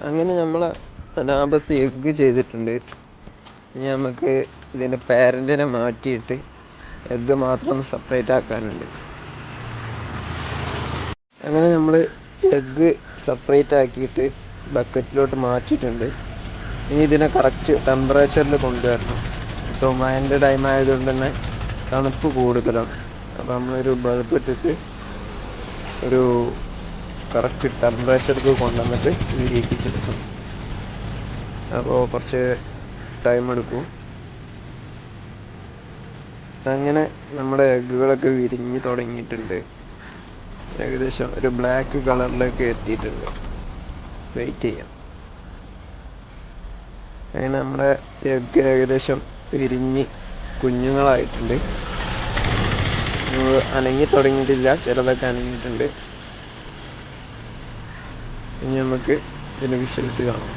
അങ്ങനെ നമ്മൾ anabas egg ചെയ്തിട്ടുണ്ട്. ഇനി നമുക്ക് ഇതിൻ്റെ പാരൻറ്റിനെ മാറ്റിയിട്ട് എഗ്ഗ് മാത്രം സെപ്പറേറ്റ് ആക്കാനുണ്ട്. അങ്ങനെ നമ്മൾ എഗ്ഗ് സെപ്പറേറ്റ് ആക്കിയിട്ട് ബക്കറ്റിലോട്ട് മാറ്റിയിട്ടുണ്ട്. ഇനി ഇതിനെ കറക്റ്റ് ടെമ്പറേച്ചറിൽ കൊണ്ടുവരണം. ഇപ്പോൾ മഴൻ്റെ ടൈം ആയതുകൊണ്ട് തന്നെ തണുപ്പ് കൂടുതലാണ്. അപ്പോൾ നമ്മളൊരു ബൾബ് ഇട്ടിട്ട് ഒരു കറക്റ്റ് ടെമ്പറേച്ചർക്ക് കൊണ്ടുവന്നിട്ട് വിരിയിപ്പിച്ചെടുക്കണം. അപ്പോൾ കുറച്ച് ടൈം എടുക്കും. അങ്ങനെ നമ്മുടെ എഗ്ഗുകളൊക്കെ വിരിഞ്ഞ് തുടങ്ങിയിട്ടുണ്ട്. ഏകദേശം ഒരു ബ്ലാക്ക് കളറിലേക്ക് എത്തിയിട്ടുണ്ട്. വെയിറ്റ് ചെയ്യാം. അങ്ങനെ നമ്മുടെ എഗ്ഗ് ഏകദേശം വിരിഞ്ഞ് കുഞ്ഞുങ്ങളായിട്ടുണ്ട്. അനങ്ങി തുടങ്ങിയിട്ടില്ല, ചിലതൊക്കെ അനങ്ങിയിട്ടുണ്ട്. ഇനി നമുക്ക് ഇതിൻ്റെ വിഷ്വൽസ് കാണാം.